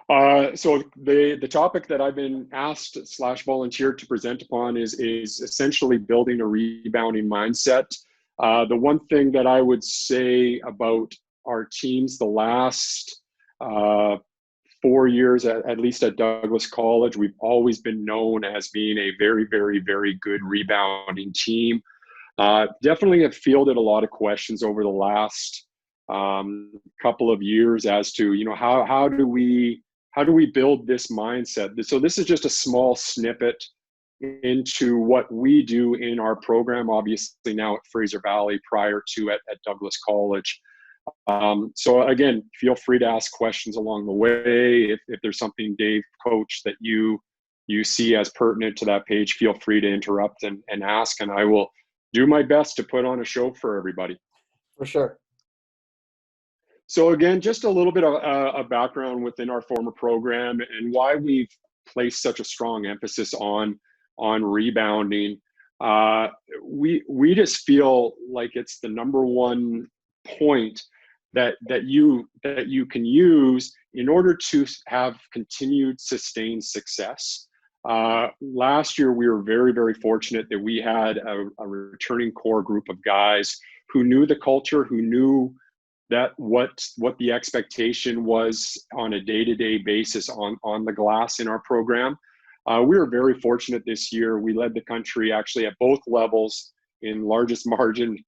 So the topic that I've been asked slash volunteered to present upon is essentially building a rebounding mindset. The one thing that I would say about our teams the last 4 years, at least at Douglas College, we've always been known as being a very, very, very good rebounding team. Definitely have fielded a lot of questions over the last couple of years as to, how do we build this mindset? So this is just a small snippet into what we do in our program, obviously now at Fraser Valley, prior to at Douglas College. So again, feel free to ask questions along the way. If there's something, Dave, Coach, that you see as pertinent to that page, feel free to interrupt and ask, and I will do my best to put on a show for everybody. For sure. So again, just a little bit of a background within our former program and why we've placed such a strong emphasis on rebounding. We just feel like it's the number one point that you can use in order to have continued sustained success. Last year, we were very, very fortunate that we had a returning core group of guys who knew the culture, who knew that what the expectation was on a day-to-day basis on the glass in our program. We were very fortunate this year. We led the country actually at both levels in largest margin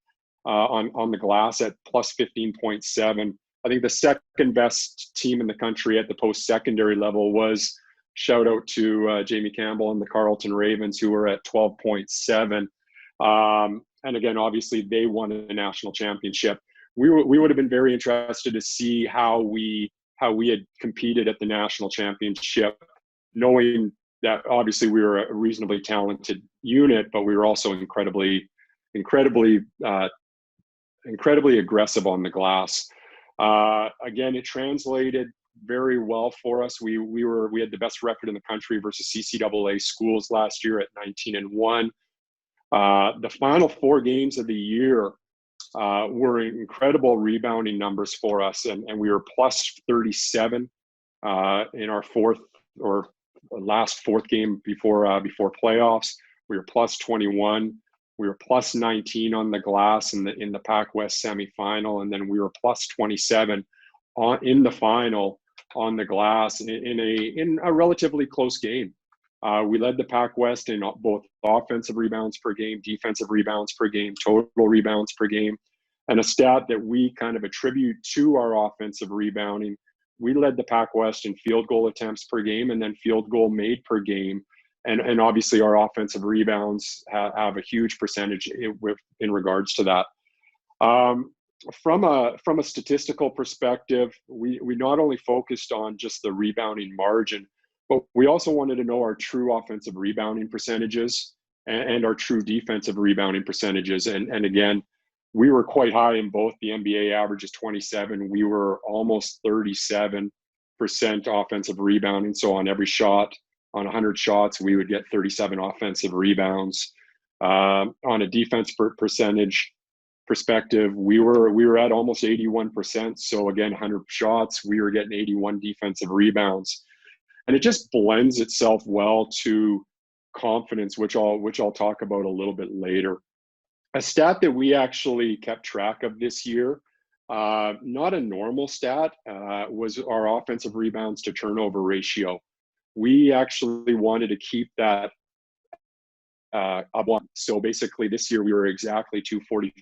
on the glass at plus 15.7. I think the second best team in the country at the post-secondary level was, shout out to Jamie Campbell and the Carleton Ravens, who were at 12.7. And again, obviously they won a national championship. We would have been very interested to see how we had competed at the national championship, knowing that obviously we were a reasonably talented unit, but we were also incredibly aggressive on the glass. Again, it translated very well for us. We had the best record in the country versus CCAA schools last year at 19-1. The final 4 games of the year were incredible rebounding numbers for us, and we were plus 37 in our last fourth game before playoffs. We were plus 21. We were plus 19 on the glass in the Pac West semifinal, and then we were plus 27 in the final on the glass in a relatively close game. We led the Pac West in both offensive rebounds per game, defensive rebounds per game, total rebounds per game. And a stat that we kind of attribute to our offensive rebounding, we led the Pac West in field goal attempts per game and then field goal made per game. And obviously our offensive rebounds have a huge percentage in regards to that. From a statistical perspective, we not only focused on just the rebounding margin, but we also wanted to know our true offensive rebounding percentages and our true defensive rebounding percentages. And again, we were quite high in both. The NBA average is 27. We were almost 37% offensive rebounding. So on every shot, on 100 shots, we would get 37 offensive rebounds. On a defense percentage perspective, we were at almost 81%. So again, 100 shots, we were getting 81 defensive rebounds. And it just blends itself well to confidence, which I'll talk about a little bit later. A stat that we actually kept track of this year, not a normal stat, was our offensive rebounds to turnover ratio. We actually wanted to keep that up. So basically this year we were exactly 245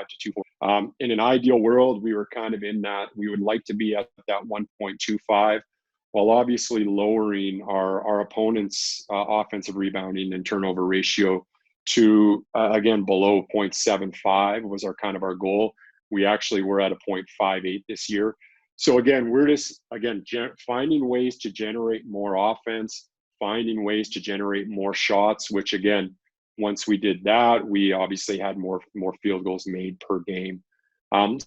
to 240. In an ideal world, we were kind of in that. We would like to be at that 1.25, while obviously lowering our opponent's offensive rebounding and turnover ratio to, again, below 0.75 was our goal. We actually were at a 0.58 this year. So again, we're just, finding ways to generate more offense, finding ways to generate more shots, which again, once we did that, we obviously had more field goals made per game.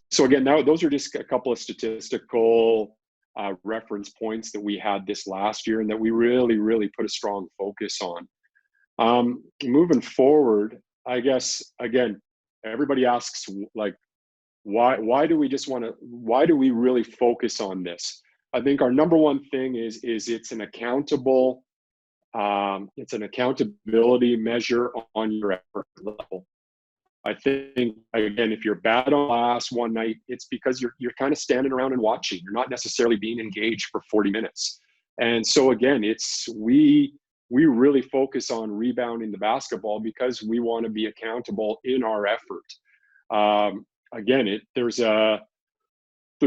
So again, those are just a couple of statistical reference points that we had this last year and that we really, really put a strong focus on. Moving forward, I guess, again, everybody asks, like, why do we really focus on this? I think our number one thing is it's an accountability measure on your effort level. I think, again, if you're bad on glass one night, it's because you're kind of standing around and watching. You're not necessarily being engaged for 40 minutes. And so again, we really focus on rebounding the basketball because we want to be accountable in our effort. Again, there's a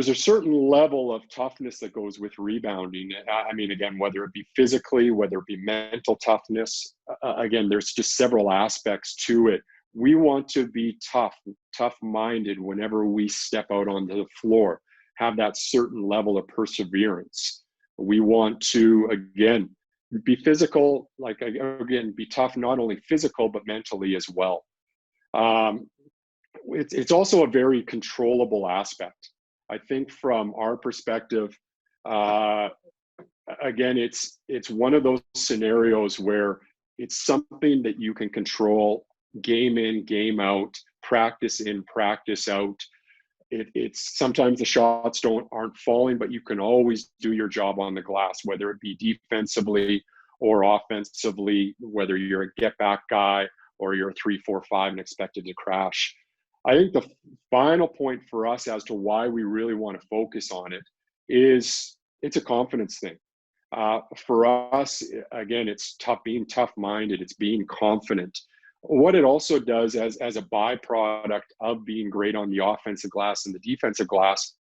certain level of toughness that goes with rebounding. I mean, again, whether it be physically, whether it be mental toughness, again, there's just several aspects to it. We want to be tough-minded whenever we step out onto the floor, have that certain level of perseverance. We want to, again, be physical, be tough, not only physical, but mentally as well. It's also a very controllable aspect. I think from our perspective, again, it's one of those scenarios where it's something that you can control game in, game out, practice in, practice out. It's sometimes the shots aren't falling, but you can always do your job on the glass, whether it be defensively or offensively, whether you're a get back guy or you're a 3-4-5 and expected to crash. I think the final point for us as to why we really want to focus on it is it's a confidence thing. For us, again, it's being tough-minded, it's being confident. What it also does as a byproduct of being great on the offensive glass and the defensive glass,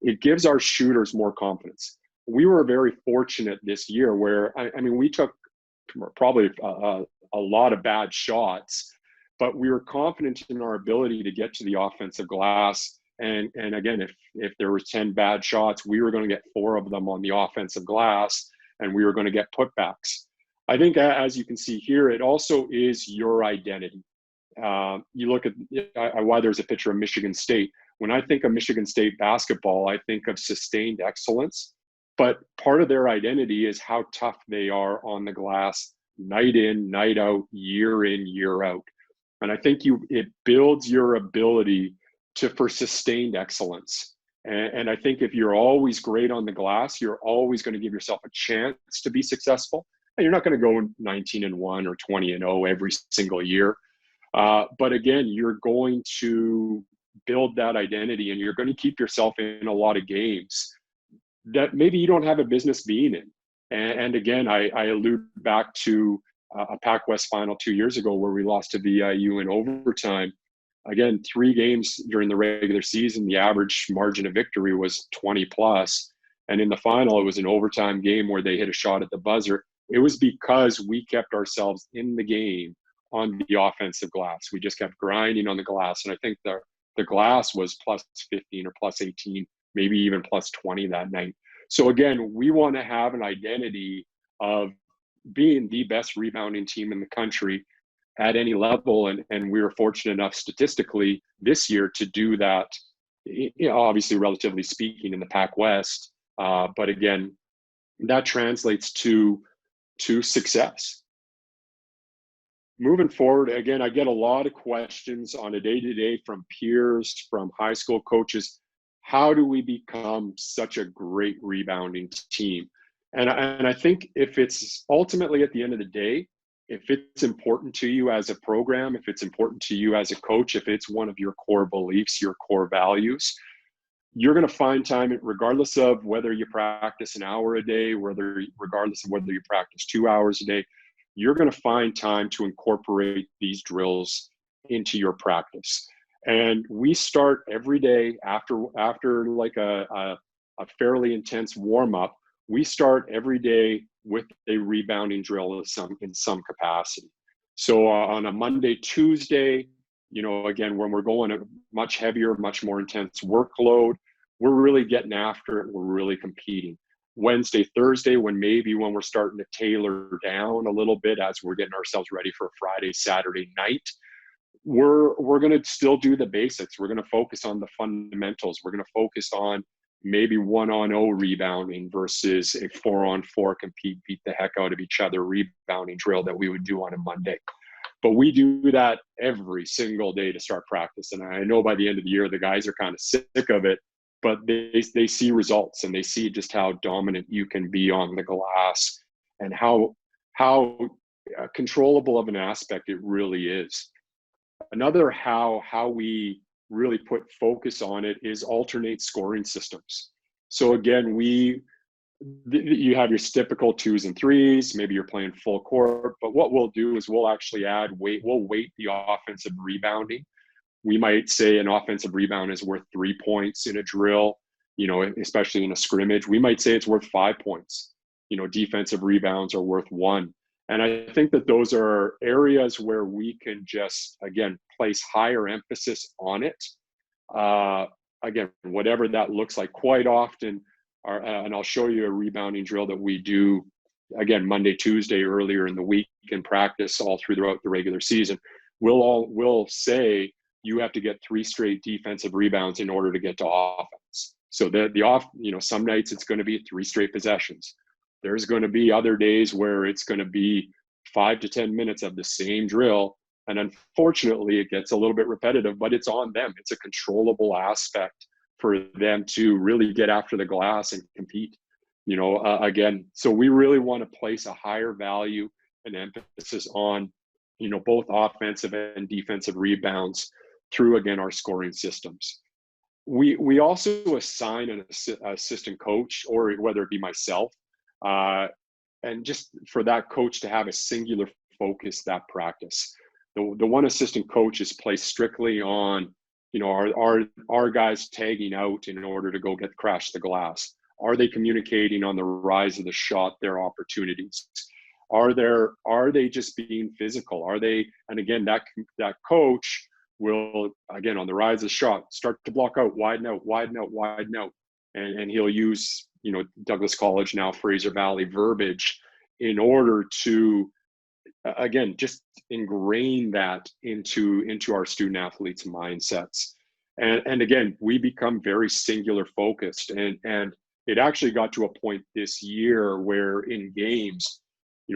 it gives our shooters more confidence. We were very fortunate this year where, I mean, we took probably a lot of bad shots, but we were confident in our ability to get to the offensive glass. And again, if there was 10 bad shots, we were going to get 4 of them on the offensive glass, and we were going to get putbacks. I think, as you can see here, it also is your identity. You look at why there's a picture of Michigan State. When I think of Michigan State basketball, I think of sustained excellence. But part of their identity is how tough they are on the glass, night in, night out, year in, year out. And I think it builds your ability for sustained excellence. And I think if you're always great on the glass, you're always going to give yourself a chance to be successful. And you're not going to go 19-1 or 20-0 every single year. But again, you're going to build that identity, and you're going to keep yourself in a lot of games that maybe you don't have a business being in. And again, I allude back to a Pac West final 2 years ago where we lost to VIU in overtime. Again, 3 games during the regular season, the average margin of victory was 20 plus. And in the final, it was an overtime game where they hit a shot at the buzzer. It was because we kept ourselves in the game on the offensive glass. We just kept grinding on the glass. And I think the glass was plus 15 or plus 18, maybe even plus 20 that night. So again, we want to have an identity of being the best rebounding team in the country at any level. And we were fortunate enough statistically this year to do that, obviously relatively speaking, in the Pac West. But again, that translates to success. Moving forward, again, I get a lot of questions on a day-to-day from peers, from high school coaches. How do we become such a great rebounding team? And I think if it's ultimately at the end of the day, if it's important to you as a program, if it's important to you as a coach, if it's one of your core beliefs, your core values, you're going to find time, regardless of whether you practice an hour a day, regardless of whether you practice 2 hours a day, you're going to find time to incorporate these drills into your practice. And we start every day after like a fairly intense warm up. We start every day with a rebounding drill in some capacity. So on a Monday, Tuesday, again, when we're going a much heavier, much more intense workload, we're really getting after it. We're really competing. Wednesday, Thursday, when we're starting to tailor down a little bit as we're getting ourselves ready for a Friday, Saturday night, we're going to still do the basics. We're going to focus on the fundamentals. We're going to focus on maybe 1-on-0 rebounding versus a 4-on-4 compete, beat the heck out of each other rebounding drill that we would do on a Monday. But we do that every single day to start practice. And I know by the end of the year, the guys are kind of sick of it. but they see results, and they see just how dominant you can be on the glass, and how controllable of an aspect it really is. Another how we really put focus on it is alternate scoring systems. So again, you have your typical 2s and 3s, maybe you're playing full court, but what we'll do is we'll actually we'll weight the offensive rebounding. We might say an offensive rebound is worth 3 points in a drill, especially in a scrimmage. We might say it's worth 5 points. Defensive rebounds are worth 1. And I think that those are areas where we can just, again, place higher emphasis on it. Again, whatever that looks like. Quite often, and I'll show you a rebounding drill that we do, again, Monday, Tuesday, earlier in the week in practice, all throughout the regular season. We'll say you have to get 3 straight defensive rebounds in order to get to offense. So some nights it's going to be 3 straight possessions. There's going to be other days where it's going to be 5 to 10 minutes of the same drill. And unfortunately, it gets a little bit repetitive, but it's on them. It's a controllable aspect for them to really get after the glass and compete, again. So we really want to place a higher value and emphasis on, both offensive and defensive rebounds through, again, our scoring systems. We also assign an assistant coach, or whether it be myself, and just for that coach to have a singular focus that practice. The one assistant coach is placed strictly on, our guys tagging out in order to go crash the glass. Are they communicating on the rise of the shot, their opportunities? Are they just being physical? And again, that coach will, again, on the rise of the shot, start to block out, widen out, widen out, widen out. And he'll use, Douglas College, now Fraser Valley verbiage, in order to, again, just ingrain that into our student athletes' mindsets. And again, we become very singular focused. And it actually got to a point this year where in games,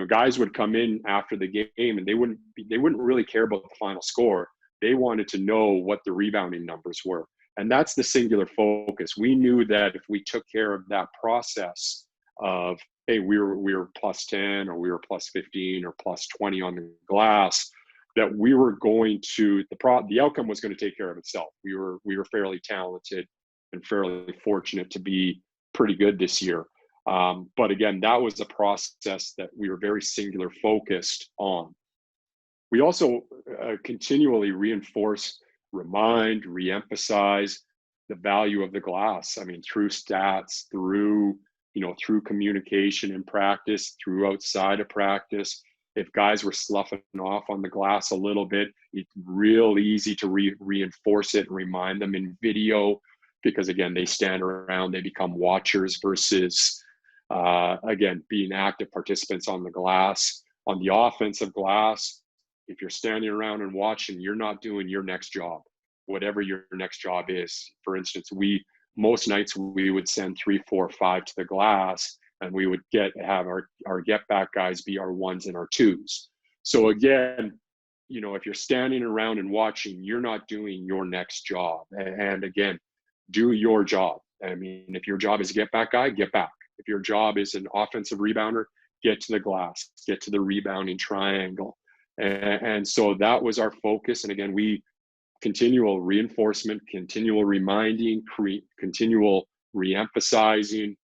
guys would come in after the game and they wouldn't really care about the final score. They wanted to know what the rebounding numbers were. And that's the singular focus. We knew that if we took care of that process of, hey, we were plus 10 or we were plus 15 or plus 20 on the glass, that we were going to, the outcome was going to take care of itself. We were fairly talented and fairly fortunate to be pretty good this year. But again, that was a process that we were very singular focused on. We also continually reinforce, remind, reemphasize the value of the glass. I mean, through stats, through communication in practice, through outside of practice. If guys were sloughing off on the glass a little bit, it's real easy to reinforce it and remind them in video, because again, they stand around, they become watchers versus, again, being active participants on the glass. On the offensive glass, if you're standing around and watching, you're not doing your next job, whatever your next job is. For instance, most nights we would send 3, 4, 5 to the glass, and we would have our get back guys be our 1s and our 2s. So again, if you're standing around and watching, you're not doing your next job. And again, do your job. I mean, if your job is a get back guy, get back. If your job is an offensive rebounder, get to the glass, get to the rebounding triangle. And so that was our focus. And again, continual reinforcement, continual reminding, continual reemphasizing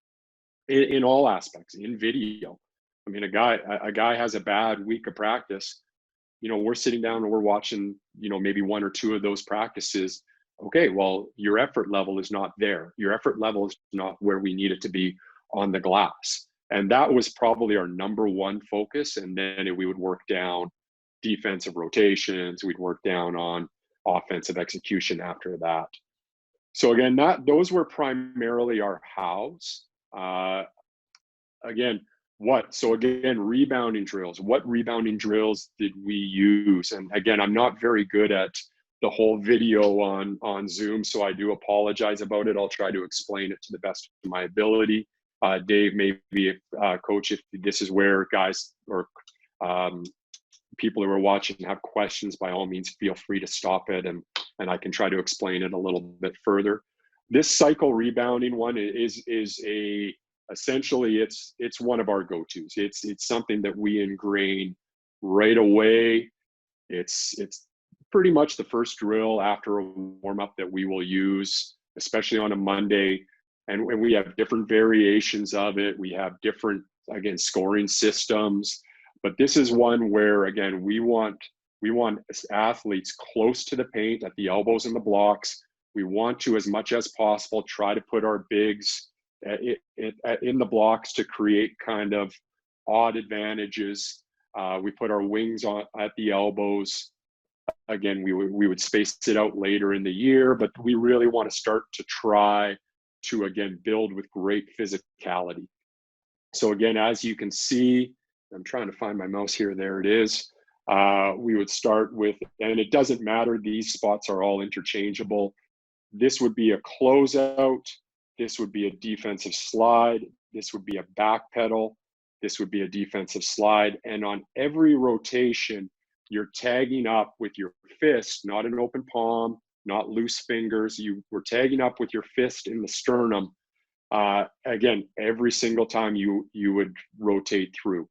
in all aspects, in video. I mean, a guy has a bad week of practice, we're sitting down and we're watching, maybe 1 or 2 of those practices. Okay, well, your effort level is not there. Your effort level is not where we need it to be on the glass. And that was probably our number one focus. And then we would work down defensive rotations. We'd work down on offensive execution after that. So again, those were primarily our hows. Again, rebounding drills. What rebounding drills did we use? And again, I'm not very good at the whole video on Zoom, so I do apologize about it. I'll try to explain it to the best of my ability. Dave, maybe coach, if this is where guys or people who are watching have questions, by all means, feel free to stop it and I can try to explain it a little bit further. This cycle rebounding one is essentially it's one of our go-tos. It's something that we ingrain right away. It's pretty much the first drill after a warm-up that we will use, especially on a Monday. And we have different variations of it. We have different, again, scoring systems. But this is one where, again, we want athletes close to the paint at the elbows and the blocks. We want to, as much as possible, try to put our bigs in the blocks to create kind of odd advantages. We put our wings on at the elbows. Again, we would space it out later in the year, but we really want to start to try to, again, build with great physicality. So again, as you can see, I'm trying to find my mouse here. There it is. We would start with, and it doesn't matter, these spots are all interchangeable. This would be a closeout. This would be a defensive slide. This would be a back pedal. This would be a defensive slide. And on every rotation, you're tagging up with your fist, not an open palm, not loose fingers. You were tagging up with your fist in the sternum. Again, every single time you would rotate through.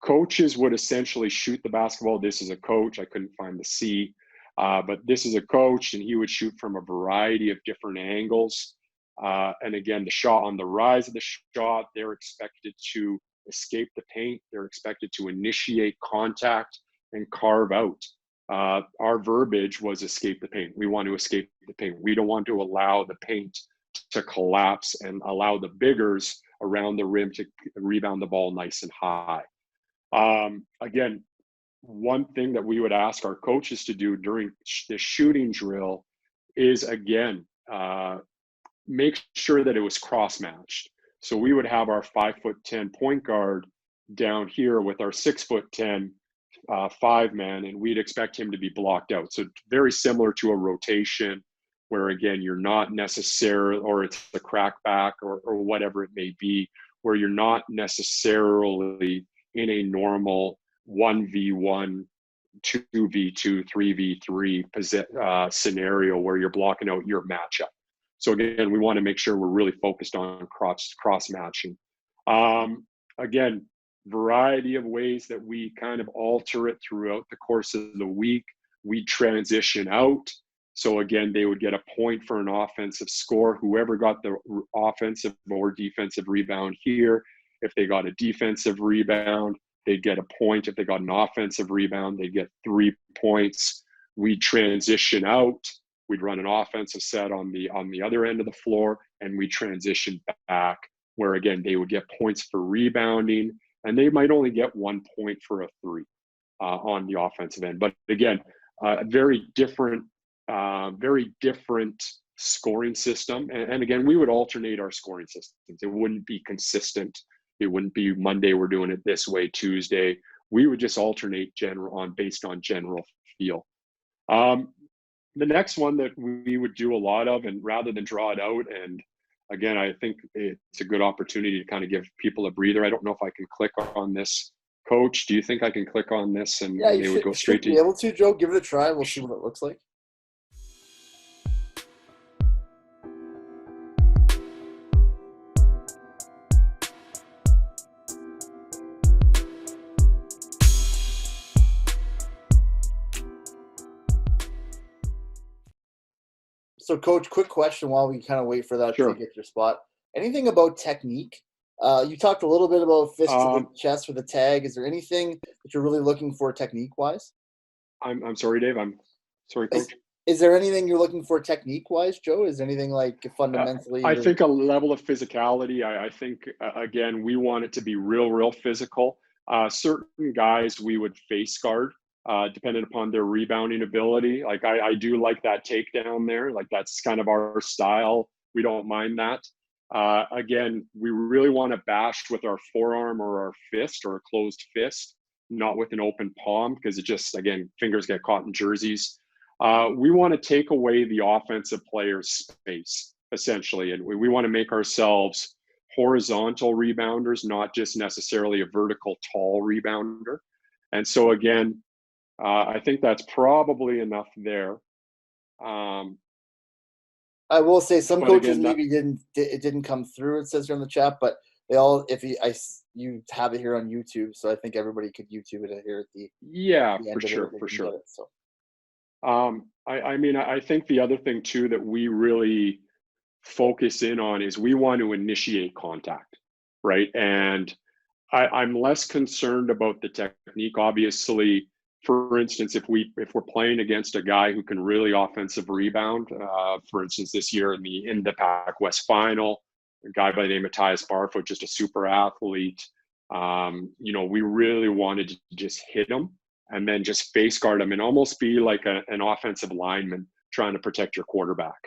Coaches would essentially shoot the basketball. This is a coach. I couldn't find the C, but this is a coach, and he would shoot from a variety of different angles. And again, the shot, on the rise of the shot, they're expected to escape the paint. They're expected to initiate contact and carve out. Our verbiage was escape the paint. We want to escape the paint. We don't want to allow the paint to collapse and allow the biggers around the rim to rebound the ball nice and high. Again, one thing that we would ask our coaches to do during the shooting drill is, again, make sure that it was cross-matched. So we would have our 5'10" point guard down here with our 6'10" 5-man, and we'd expect him to be blocked out. So very similar to a rotation where, again, you're not necessarily, or it's a crackback or whatever it may be, where you're not necessarily in a normal 1v1, 2v2, 3v3 scenario where you're blocking out your matchup. So again, we want to make sure we're really focused on cross-matching. Again, variety of ways that we kind of alter it throughout the course of the week. We transition out. So again, they would get a point for an offensive score. Whoever got the offensive or defensive rebound here, if they got a defensive rebound, they'd get a point. If they got an offensive rebound, they'd get 3 points. We transition out. We'd run an offensive set on the other end of the floor, and we transition back, where again, they would get points for rebounding, and they might only get 1 point for a 3 on the offensive end. But again, very different scoring system. And again, we would alternate our scoring systems. It wouldn't be consistent. It wouldn't be Monday we're doing it this way, Tuesday. We would just alternate based on general feel. The next one that we would do a lot of, and rather than draw it out, and again, I think it's a good opportunity to kind of give people a breather. I don't know if I can click on this. Coach, do you think I can click on this and they would go straight to you? Be able to, Joe. Give it a try. We'll see what it looks like. So, Coach, quick question while we kind of wait for that to get your spot. Anything about technique? You talked a little bit about fist to the chest for the tag. Is there anything that you're really looking for technique-wise? I'm sorry, Dave. I'm sorry, Coach. Is there anything you're looking for technique-wise, Joe? Is there anything like fundamentally? I think a level of physicality. I think, again, we want it to be real physical. Certain guys we would face guard. Depending upon their rebounding ability. Like I do like that takedown there. Like that's kind of our style. We don't mind that. Again, we really want to bash with our forearm or our fist or a closed fist, not with an open palm, because it just, again, fingers get caught in jerseys. We want to take away the offensive player's space, essentially. And we want to make ourselves horizontal rebounders, not just necessarily a vertical tall rebounder. And so again, I think that's probably enough there. I will say some But coaches again, maybe it didn't come through. It says here in the chat, but they all you have it here on YouTube, so I think everybody could YouTube it here at yeah, the for end of it. sure, They for can sure. get it. So I mean, I think the other thing too that we really focus in on is we want to initiate contact, right? And I'm less concerned about the technique. Obviously, for instance, if we're playing against a guy who can really offensive rebound, for instance, this year in the Pac West final, a guy by the name of Tyus Barfoot, just a super athlete. We really wanted to just hit him and then just face guard him and almost be like an offensive lineman trying to protect your quarterback.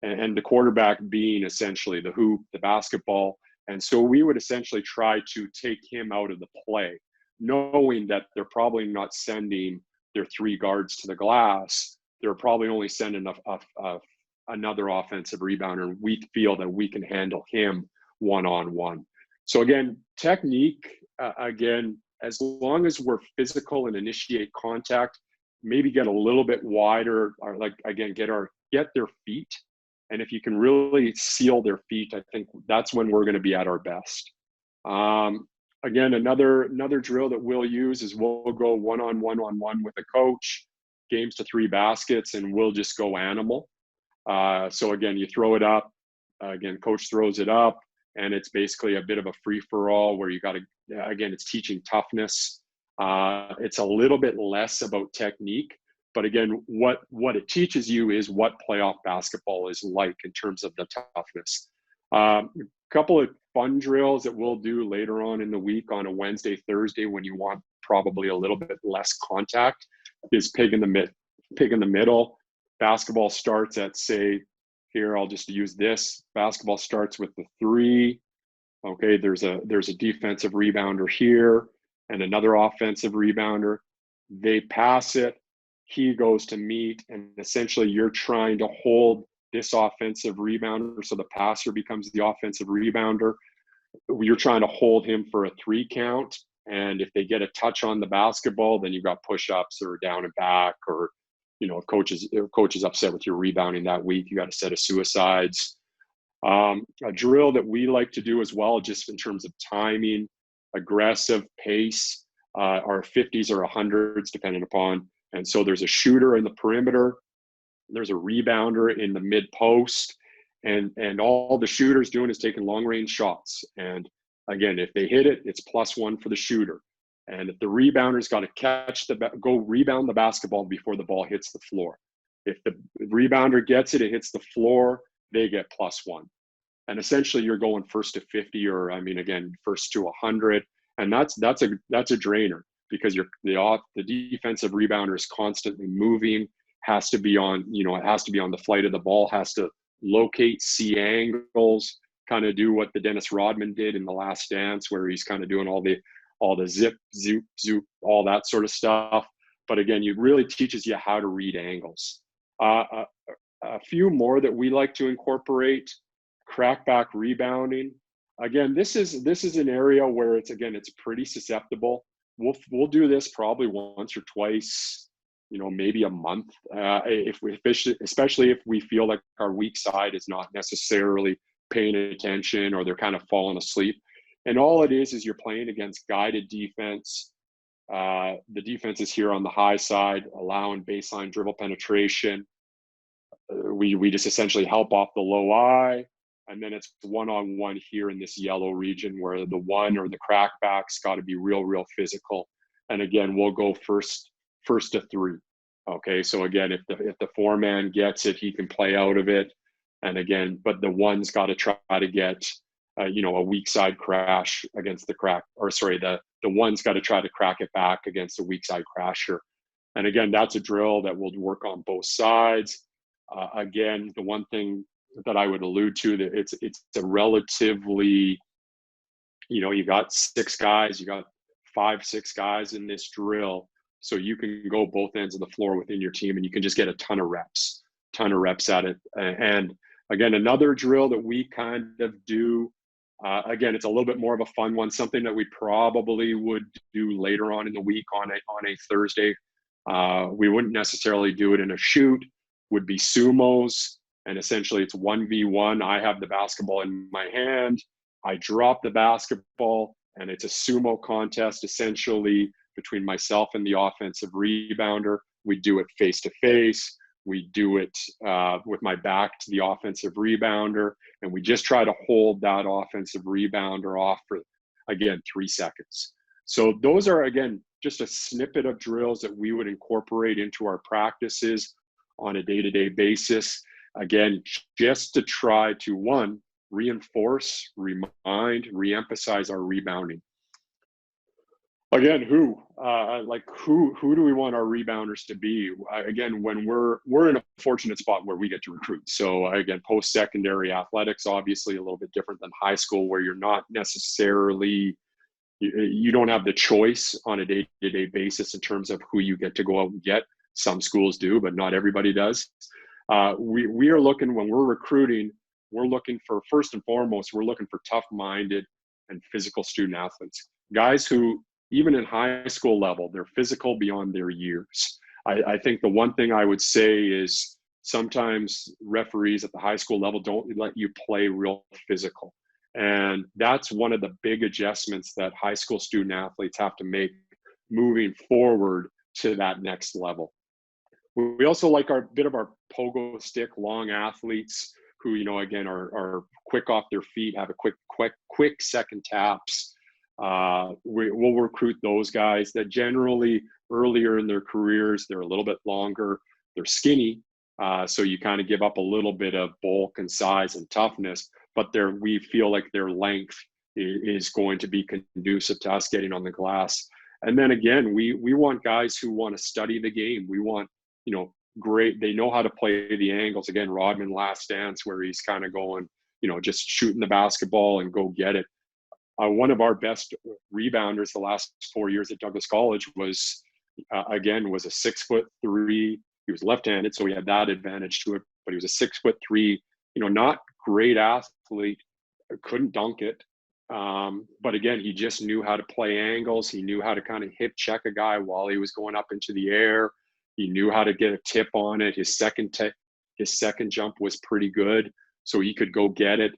And the quarterback being essentially the hoop, the basketball. And so we would essentially try to take him out of the play, knowing that they're probably not sending their 3 guards to the glass. They're probably only sending another offensive rebounder, and we feel that we can handle him one-on-one. So again, technique, again, as long as we're physical and initiate contact, maybe get a little bit wider, or like, again, get their feet. And if you can really seal their feet, I think that's when we're going to be at our best. Again, another drill that we'll use is we'll go one-on-one with a coach, games to 3 baskets, and we'll just go animal. So again, you throw it up. Again, coach throws it up, and it's basically a bit of a free-for-all where you got to, again, it's teaching toughness. It's a little bit less about technique. But again, what it teaches you is what playoff basketball is like in terms of the toughness. A couple of fun drills that we'll do later on in the week on a Wednesday, Thursday, when you want probably a little bit less contact, is pig in the middle. Basketball starts at, say, here, I'll just use this. Basketball starts with the 3. Okay, there's a defensive rebounder here and another offensive rebounder. They pass it. He goes to meet, and essentially you're trying to hold this offensive rebounder. So the passer becomes the offensive rebounder. You're trying to hold him for a 3 count. And if they get a touch on the basketball, then you've got push-ups or down and back, or, if coach is upset with your rebounding that week, you got a set of suicides. A drill that we like to do as well, just in terms of timing, aggressive pace, our 50s or 100s, depending upon. And so there's a shooter in the perimeter, there's a rebounder in the mid post, and all the shooter's doing is taking long range shots. And again, if they hit it, it's +1 for the shooter. And if the rebounder's got to go rebound the basketball before the ball hits the floor. If the rebounder gets it, it hits the floor, they get +1. And essentially you're going first to 50, or again, first to 100. And that's a drainer, because the defensive rebounder is constantly moving, has to be on the flight of the ball, has to locate, see angles, kind of do what the Dennis Rodman did in The Last Dance, where he's kind of doing all the zip, zoop, zoop, all that sort of stuff. But again, it really teaches you how to read angles. A few more that we like to incorporate: crackback rebounding. Again, this is an area where it's pretty susceptible. We'll do this probably once or twice, maybe a month, especially if we feel like our weak side is not necessarily paying attention, or they're kind of falling asleep. And all it is you're playing against guided defense. The defense is here on the high side, allowing baseline dribble penetration. We just essentially help off the low eye. And then it's one-on-one here in this yellow region, where the 1 or the crackback's got to be real physical. And again, we'll go first to 3. Okay, so again, if the 4-man gets it, he can play out of it. And again, but the 1's got to try to get a weak side crash against the 1's got to try to crack it back against a weak side crasher. And again, that's a drill that will work on both sides. Again, the one thing that I would allude to, that it's a relatively, you got 6 guys, you got 5-6 guys in this drill, so you can go both ends of the floor within your team, and you can just get a ton of reps at it. And again, another drill that we kind of do, again, it's a little bit more of a fun one, something that we probably would do later on in the week on a Thursday. We wouldn't necessarily do it in a shoot, would be sumos. And essentially it's 1v1. I have the basketball in my hand. I drop the basketball, and it's a sumo contest essentially between myself and the offensive rebounder. We do it face to face. We do it with my back to the offensive rebounder, and we just try to hold that offensive rebounder off for, again, 3 seconds. So those are, again, just a snippet of drills that we would incorporate into our practices on a day-to-day basis. Again, just to try to, one, reinforce, remind, reemphasize our rebounding. Again, who do we want our rebounders to be? Again, when we're in a fortunate spot where we get to recruit. So again, post-secondary athletics, obviously a little bit different than high school, where you're not necessarily, you don't have the choice on a day-to-day basis in terms of who you get to go out and get. Some schools do, but not everybody does. We are looking, when we're recruiting, we're looking for, first and foremost, we're looking for tough-minded and physical student athletes. Guys who, even in high school level, they're physical beyond their years. I think the one thing I would say is sometimes referees at the high school level don't let you play real physical. And that's one of the big adjustments that high school student athletes have to make moving forward to that next level. We also like our bit of our pogo stick, long athletes who, again, are quick off their feet, have a quick second taps. We'll recruit those guys that generally earlier in their careers, they're a little bit longer, they're skinny. So you kind of give up a little bit of bulk and size and toughness, but we feel like their length is going to be conducive to us getting on the glass. And then again, we want guys who want to study the game. We want, great, they know how to play the angles. Again, Rodman Last Dance, where he's kind of going, just shooting the basketball and go get it. One of our best rebounders the last 4 years at Douglas College was a 6'3". He was left-handed, so he had that advantage to it, but he was a 6'3", not great athlete, couldn't dunk it. But again, he just knew how to play angles. He knew how to kind of hip check a guy while he was going up into the air. He knew how to get a tip on it. His second jump was pretty good, so he could go get it.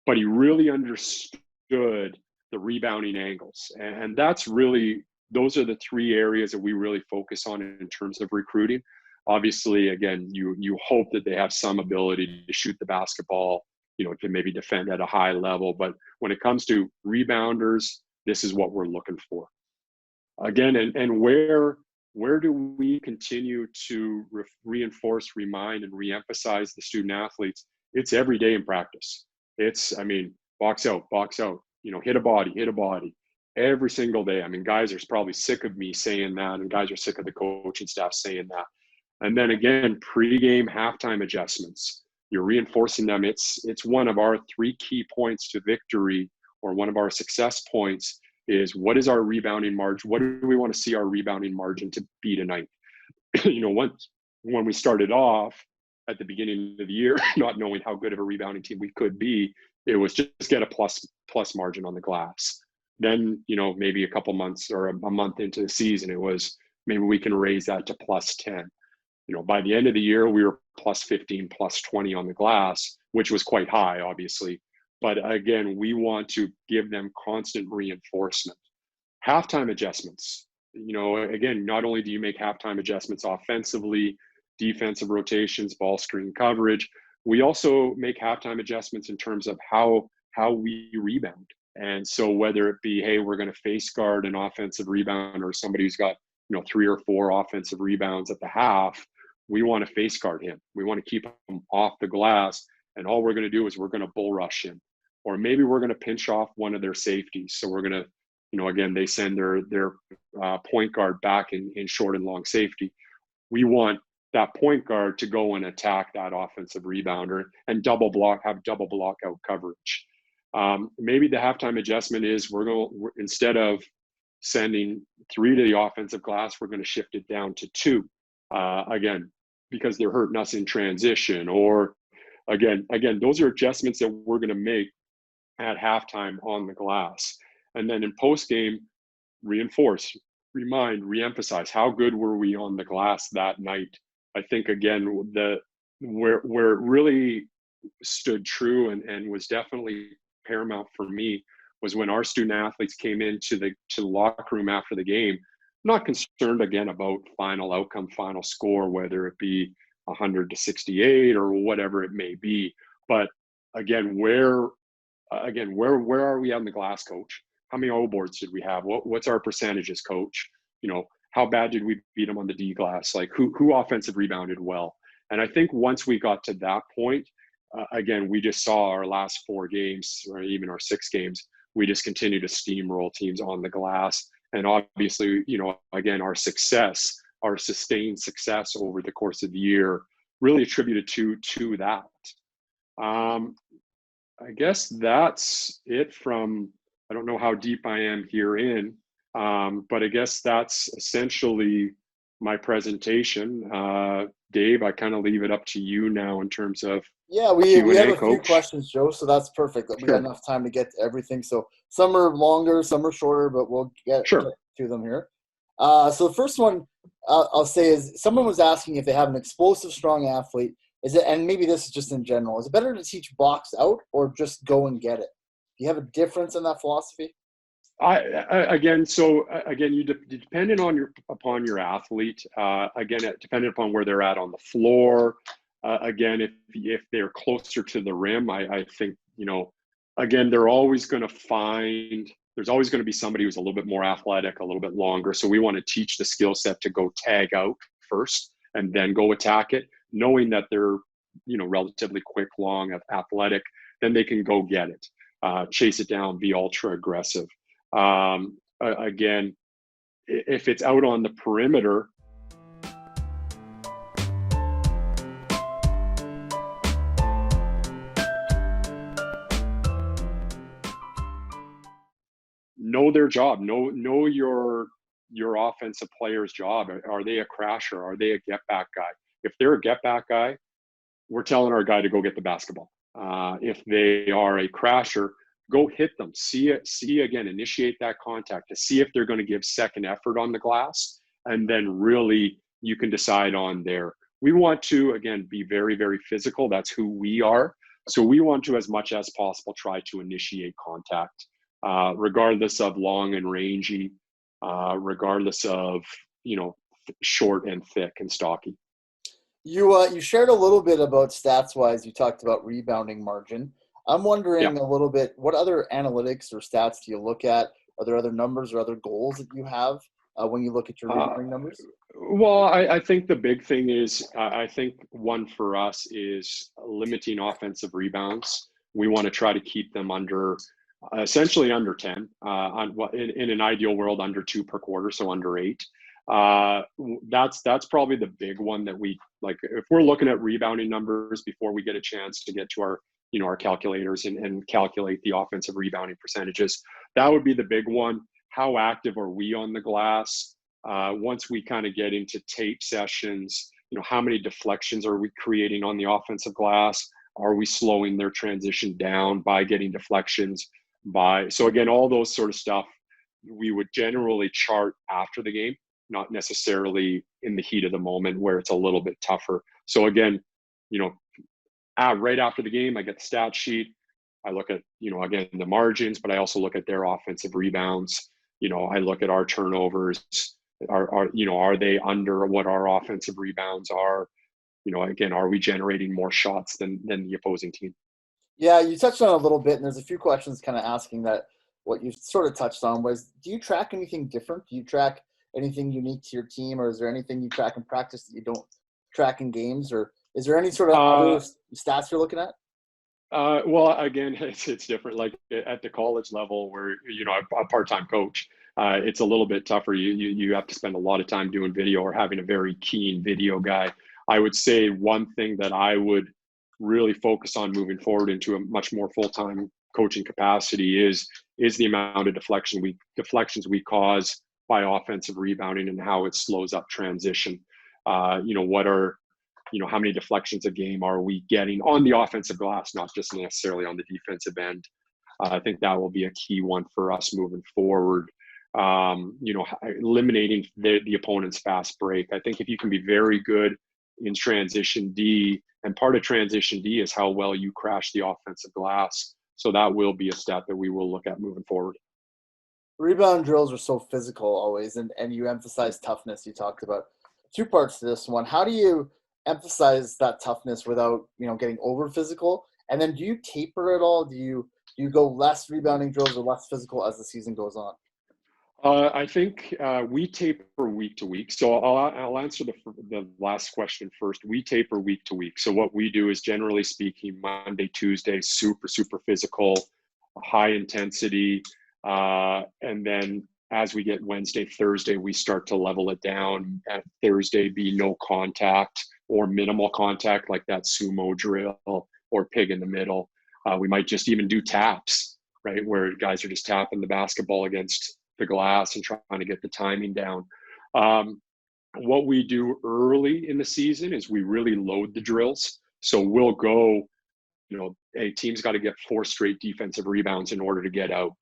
But he really understood the rebounding angles. And that's really, those are the 3 areas that we really focus on in terms of recruiting. Obviously, again, you hope that they have some ability to shoot the basketball, to maybe defend at a high level. But when it comes to rebounders, this is what we're looking for. Again, and where do we continue to reinforce, remind, and reemphasize the student athletes? It's every day in practice. It's, box out, hit a body every single day. Guys are probably sick of me saying that, and guys are sick of the coaching staff saying that. And then again, pregame, halftime adjustments. You're reinforcing them. It's one of our 3 key points to victory, or one of our success points, is what is our rebounding margin? What do we want to see our rebounding margin to be tonight? When we started off at the beginning of the year, not knowing how good of a rebounding team we could be, it was just get a plus margin on the glass. Then, maybe a couple months or a month into the season, it was maybe we can raise that to plus 10. By the end of the year, we were plus 15, plus 20 on the glass, which was quite high, obviously. But again, we want to give them constant reinforcement. Halftime adjustments. Again, not only do you make halftime adjustments offensively, defensive rotations, ball screen coverage, we also make halftime adjustments in terms of how we rebound. And so whether it be, hey, we're going to face guard an offensive rebound, or somebody who's got 3 or 4 offensive rebounds at the half, we want to face guard him. We want to keep him off the glass, and all we're going to do is we're going to bull rush him. Or maybe we're going to pinch off one of their safeties. So we're going to, again, they send their point guard back in short and long safety. We want that point guard to go and attack that offensive rebounder and have double block out coverage. Maybe the halftime adjustment is instead of sending 3 to the offensive glass, we're going to shift it down to 2. Again, because they're hurting us in transition. Or again, those are adjustments that we're going to make at halftime on the glass. And then in post game, reinforce, remind, reemphasize how good were we on the glass that night. I think again, where it really stood true and was definitely paramount for me was when our student athletes came into the locker room after the game. I'm not concerned again about final outcome, final score, whether it be 100-68 or whatever it may be. But again, where are we on the glass, coach? How many O boards did we have? What's our percentages, coach? How bad did we beat them on the D glass? Like who offensive rebounded well? And I think once we got to that point, again, we just saw our last 4 games or even our 6 games, we just continue to steamroll teams on the glass. And obviously, again, our sustained success over the course of the year really attributed to that. I guess that's it from, I don't know how deep I am herein, but I guess that's essentially my presentation. Dave, I kind of leave it up to you now in terms of we have a coach. few questions, Joe, so that's perfect. We got enough time to get to everything. So some are longer, some are shorter, but we'll get to them here. So the first one I'll say is someone was asking if they have an explosive, strong athlete. Is it, and maybe this is just in general, is it better to teach box out or just go and get it? Do you have a difference in that philosophy? Again, you dependent upon your athlete. Again, dependent upon where they're at on the floor. Again, if they're closer to the rim, I think again there's always going to be somebody who's a little bit more athletic, a little bit longer. So we want to teach the skill set to go tag out first and then go attack it, knowing that they're relatively quick, long, athletic. Then they can go get it, chase it down, be ultra aggressive. Again, if it's out on the perimeter, know their job, know your offensive player's job. Are they a crasher? Are they a get back guy? If they're a get back guy, we're telling our guy to go get the basketball. If they are a crasher, go hit them. See again, initiate that contact to see if they're going to give second effort on the glass. And then really you can decide on there. We want to, again, be very, very physical. That's who we are. So we want to, as much as possible, try to initiate contact, regardless of long and rangy, regardless of, short and thick and stocky. You shared a little bit about stats-wise. You talked about rebounding margin. I'm wondering a little bit, what other analytics or stats do you look at? Are there other numbers or other goals that you have when you look at your rebounding numbers? Well, I think the big thing is, I think one for us is limiting offensive rebounds. We want to try to keep them essentially under 10, in an ideal world, under 2 per quarter, so under 8. That's probably the big one that we like. If we're looking at rebounding numbers before we get a chance to get to our calculators and calculate the offensive rebounding percentages, that would be the big one. How active are we on the glass? Once we kind of get into tape sessions, how many deflections are we creating on the offensive glass? Are we slowing their transition down by getting deflections? So again, all those sort of stuff we would generally chart after the game, not necessarily in the heat of the moment where it's a little bit tougher. So again, right after the game, I get the stat sheet. I look at, again, the margins, but I also look at their offensive rebounds. I look at our turnovers. Are they under what our offensive rebounds are? Again, are we generating more shots than the opposing team? Yeah, you touched on it a little bit, and there's a few questions kind of asking that. What you sort of touched on was, do you track anything different? Do you track anything unique to your team, or is there anything you track in practice that you don't track in games, or is there any sort of other stats you're looking at? Well, again, it's different. Like at the college level, where a part-time coach, it's a little bit tougher. You have to spend a lot of time doing video or having a very keen video guy. I would say one thing that I would really focus on moving forward into a much more full-time coaching capacity is the amount of deflections we cause by offensive rebounding and how it slows up transition. How many deflections a game are we getting on the offensive glass, not just necessarily on the defensive end. I think that will be a key one for us moving forward. Eliminating the opponent's fast break. I think if you can be very good in transition D, And part of transition D is how well you crash the offensive glass. So that will be a stat that we will look at moving forward. Rebound drills are so physical always, and you emphasize toughness. You talked about two parts to this one. How do you emphasize that toughness without, getting over physical? And then do you taper at all? Do you go less rebounding drills or less physical as the season goes on? I think we taper week to week. So I'll answer the last question first. We taper week to week. So what we do is, generally speaking, Monday, Tuesday, super physical, high intensity, and then as we get Wednesday, Thursday, we start to level it down. At Thursday, be no contact or minimal contact, like that sumo drill or pig in the middle. We might just even do taps, right, where guys are just tapping the basketball against the glass and trying to get the timing down. What we do early in the season is we really load the drills. So we'll go, a team's got to get 4 straight defensive rebounds in order to get out,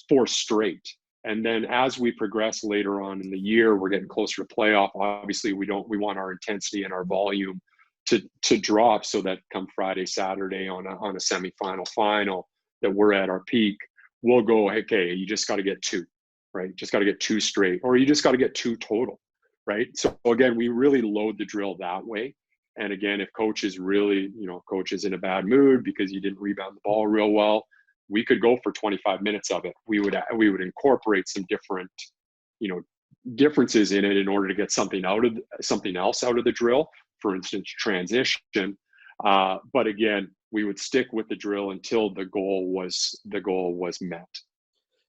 4 straight. And then as we progress later on in the year, we're getting closer to playoff. Obviously, we want our intensity and our volume to drop, so that come Friday, Saturday on a semifinal, final, that we're at our peak. We'll go, okay, you just got to get 2, right? Just got to get 2 straight, or you just got to get 2 total, right? So again, we really load the drill that way. And again, if coach is really, coach is in a bad mood because you didn't rebound the ball real well, we could go for 25 minutes of it. We would incorporate some different, differences in it in order to get something else out of the drill. For instance, transition. But again, we would stick with the drill until the goal was met.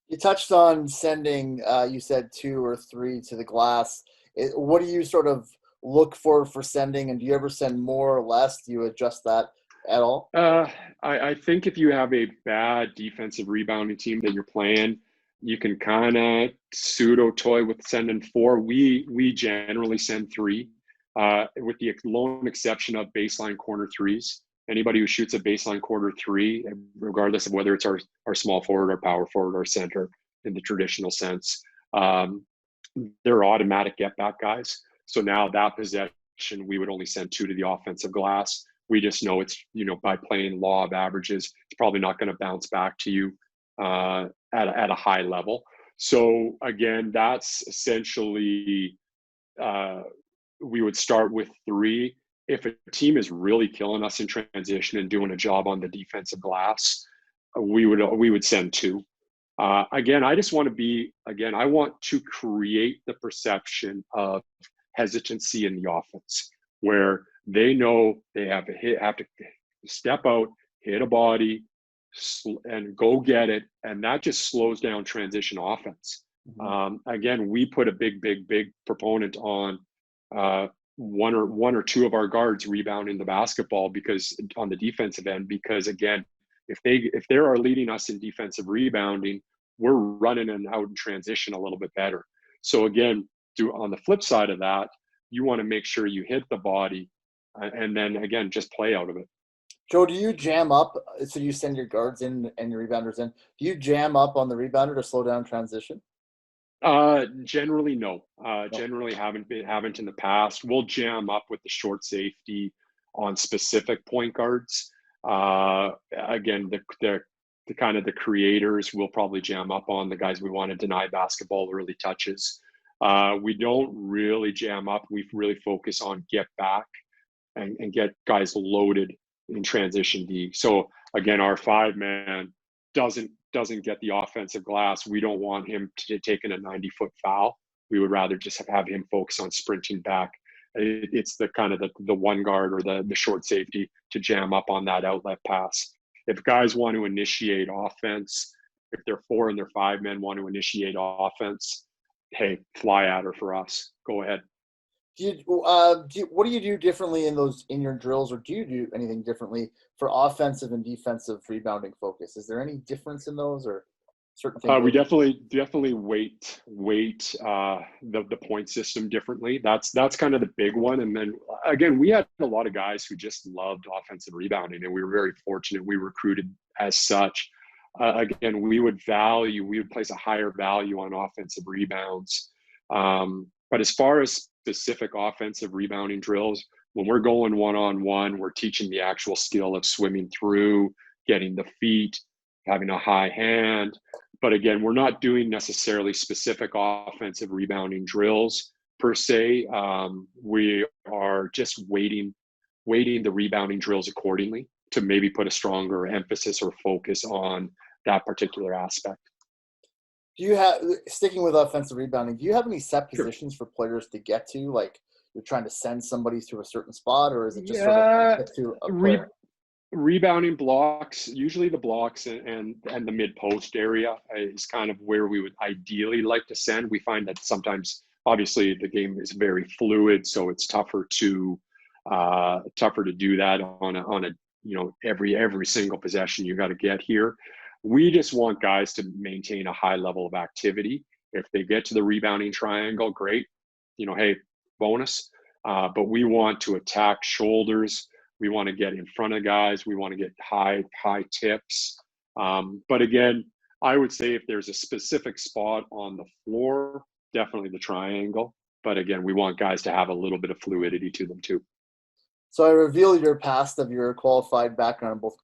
You touched on sending, you said 2 or 3 to the glass. What do you sort of look for sending, and do you ever send more or less? Do you adjust that at all? I think if you have a bad defensive rebounding team that you're playing, you can kind of pseudo toy with sending 4. We generally send 3, with the lone exception of baseline corner threes. Anybody who shoots a baseline corner 3, regardless of whether it's our small forward, our power forward, our center in the traditional sense, they're automatic get back guys. So now that possession, we would only send 2 to the offensive glass. We just know it's, by playing law of averages, it's probably not going to bounce back to you at a high level. So again, that's essentially, we would start with 3. If a team is really killing us in transition and doing a job on the defensive glass, we would send 2. Again, I just want to I want to create the perception of hesitancy in the offense, where they know they have to step out, hit a body, and go get it, and that just slows down transition offense. Mm-hmm. Again, we put a big proponent on one or 2 of our guards rebounding the basketball, because on the defensive end, because again, if they are leading us in defensive rebounding, we're running and out in transition a little bit better. So again, on the flip side of that, you want to make sure you hit the body, and then again, just play out of it. Joe, do you jam up? So you send your guards in and your rebounders in. Do you jam up on the rebounder to slow down transition? Generally, no. Generally haven't in the past. We'll jam up with the short safety on specific point guards. Again, the kind of the creators will probably jam up on the guys we want to deny basketball early touches. We don't really jam up. We really focus on get back and get guys loaded in transition D. So again, our 5-man doesn't get the offensive glass. We don't want him to taking a 90-foot foul. We would rather just have him focus on sprinting back. It's the kind of the one guard or the short safety to jam up on that outlet pass. If guys want to initiate offense, if they're 4 and they're 5 men want to initiate offense, hey, fly at her for us. Go ahead. What do you do differently in your drills, or do you do anything differently for offensive and defensive rebounding focus? Is there any difference in those, or certain things? We definitely weight the point system differently. That's kind of the big one. And then again, we had a lot of guys who just loved offensive rebounding, and we were very fortunate. We recruited as such. Again, we would place a higher value on offensive rebounds. But as far as specific offensive rebounding drills, When we're going one-on-one, we're teaching the actual skill of swimming through, getting the feet, having a high hand. But again, we're not doing necessarily specific offensive rebounding drills per se. We are just weighting the rebounding drills accordingly to maybe put a stronger emphasis or focus on that particular aspect. Do you have, sticking with offensive rebounding, do you have any set Sure. positions for players to get to? Like you're trying to send somebody to a certain spot, or is it just sort of get to a player? Rebounding blocks, usually the blocks and the mid post area is kind of where we would ideally like to send. We find that sometimes, obviously, the game is very fluid, so it's tougher to do that on a every single possession you got to get here. We just want guys to maintain a high level of activity. If they get to the rebounding triangle, great. Hey, bonus. But we want to attack shoulders. We want to get in front of guys. We want to get high tips. But again, I would say if there's a specific spot on the floor, definitely the triangle. But again, we want guys to have a little bit of fluidity to them too. So I reveal your past of your qualified background in both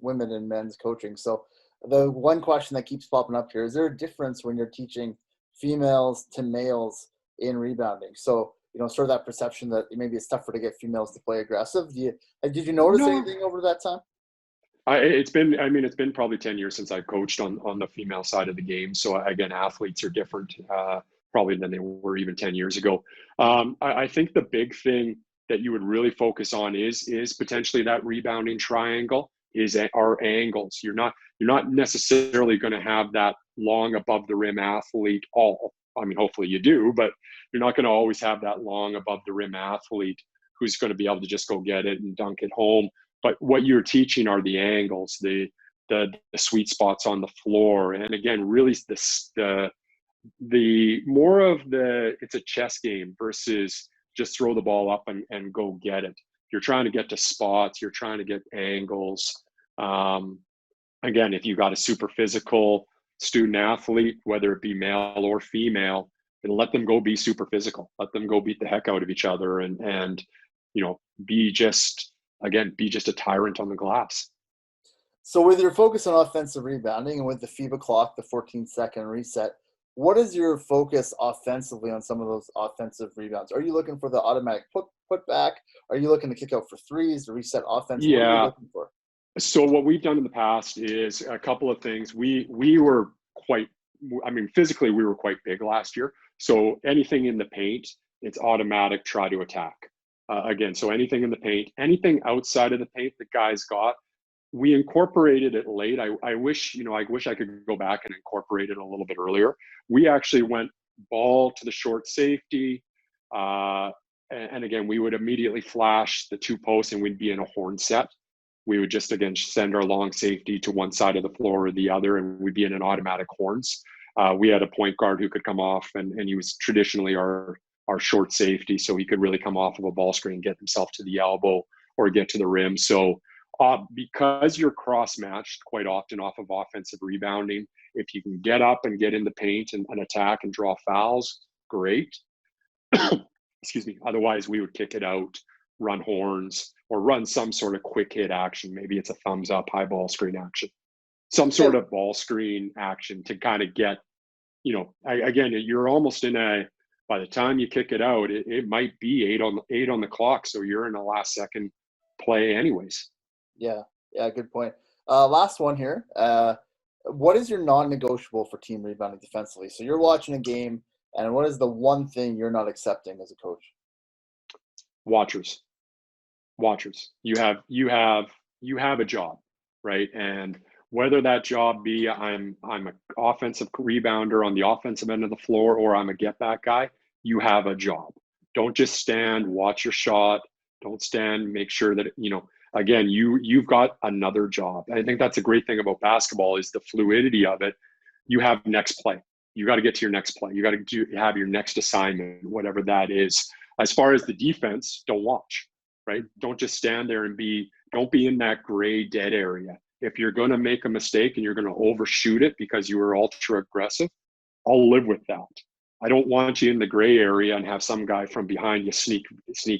women and men's coaching. So the one question that keeps popping up here, is there a difference when you're teaching females to males in rebounding? So, sort of that perception that maybe it's tougher to get females to play aggressive. Did you notice anything over that time? It's been probably 10 years since I've coached on the female side of the game. So again, athletes are different probably than they were even 10 years ago. I think the big thing that you would really focus on is potentially that rebounding triangle, is our angles. You're not necessarily going to have that long above the rim athlete hopefully you do, but you're not going to always have that long above the rim athlete who's going to be able to just go get it and dunk it home. But what you're teaching are the angles, the sweet spots on the floor. And again, really the more of it's a chess game versus just throw the ball up and go get it. You're trying to get to spots. You're trying to get angles. Again, if you've got a super physical student athlete, whether it be male or female, and let them go be super physical. Let them go beat the heck out of each other and be just a tyrant on the glass. So with your focus on offensive rebounding and with the FIBA clock, the 14-second reset, what is your focus offensively on some of those offensive rebounds? Are you looking for the automatic put back? Are you looking to kick out for threes, to reset offense? Yeah. What are you looking for? So what we've done in the past is a couple of things. We were physically we were quite big last year. So anything in the paint, it's automatic try to attack. Again, so anything in the paint, anything outside of the paint that guys got, we incorporated it late. I wish I could go back and incorporate it a little bit earlier. We actually went ball to the short safety. And again, we would immediately flash the two posts and we'd be in a horn set. We would just, again, send our long safety to one side of the floor or the other, and we'd be in an automatic horns. We had a point guard who could come off, and he was traditionally our short safety, so he could really come off of a ball screen, get himself to the elbow or get to the rim. So because you're cross-matched quite often off of offensive rebounding, if you can get up and get in the paint and attack and draw fouls, great. Excuse me. Otherwise, we would kick it out, run horns, or run some sort of quick hit action. Maybe it's a thumbs up, high ball screen action, some sort of ball screen action to kind of get, again, you're almost by the time you kick it out, it might be eight on the clock. So you're in a last second play anyways. Yeah. Good point. Last one here. What is your non-negotiable for team rebounding defensively? So you're watching a game, and what is the one thing you're not accepting as a coach? Watchers. You have a job, right? And whether that job be I'm an offensive rebounder on the offensive end of the floor, or I'm a get back guy, you have a job. Don't just stand, watch your shot. Don't stand, make sure that, again, you've got another job. I think that's a great thing about basketball is the fluidity of it. You have next play. You got to get to your next play. You got to have your next assignment, whatever that is. As far as the defense, don't watch, right? Don't just stand there and don't be in that gray dead area. If you're going to make a mistake and you're going to overshoot it because you were ultra aggressive, I'll live with that. I don't want you in the gray area and have some guy from behind you sneak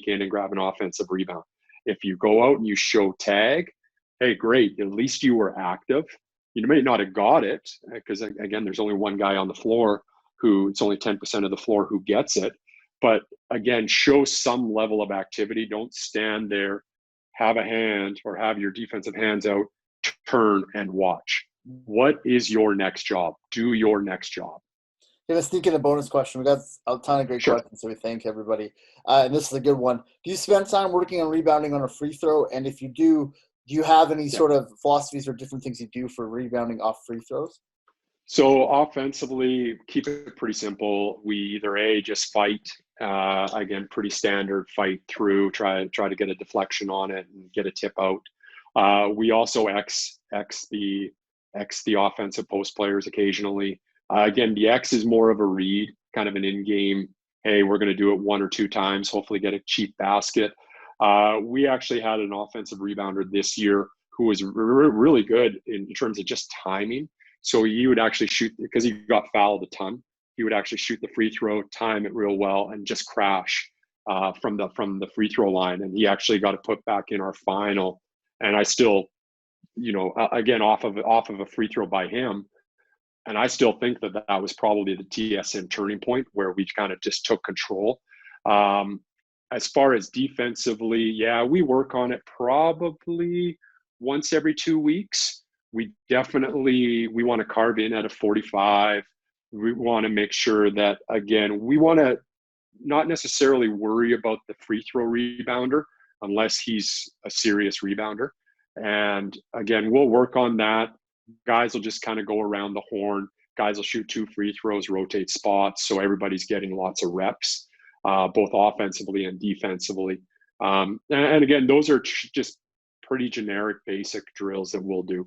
in and grab an offensive rebound. If you go out and you show tag, hey, great. At least you were active. You may not have got it because, again, there's only one guy on the floor who it's only 10% of the floor who gets it. But again, show some level of activity. Don't stand there, have a hand or have your defensive hands out, turn and watch. What is your next job? Do your next job. Gonna sneak in a bonus question. We got a ton of great questions, so we thank everybody. And this is a good one. Do you spend time working on rebounding on a free throw? And if you do you have any sort of philosophies or different things you do for rebounding off free throws? So offensively, keep it pretty simple. We either just fight, again, pretty standard, fight through, try to get a deflection on it and get a tip out. We also X the offensive post players occasionally. Again, the X is more of a read, kind of an in-game, hey, we're going to do it 1 or 2 times, hopefully get a cheap basket. We actually had an offensive rebounder this year who was really good in terms of just timing. So he would actually shoot, because he got fouled a ton, he would actually shoot the free throw, time it real well, and just crash from the free throw line. And he actually got to put back in our final. And I still, again, off of a free throw by him. And I still think that was probably the TSN turning point where we kind of just took control. As far as defensively, we work on it probably once every 2 weeks. We want to carve in at a 45. We want to make sure that, again, we want to not necessarily worry about the free throw rebounder unless he's a serious rebounder. And again, we'll work on that. Guys will just kind of go around the horn. Guys will shoot 2 free throws, rotate spots. So everybody's getting lots of reps, both offensively and defensively. And again, those are just pretty generic, basic drills that we'll do.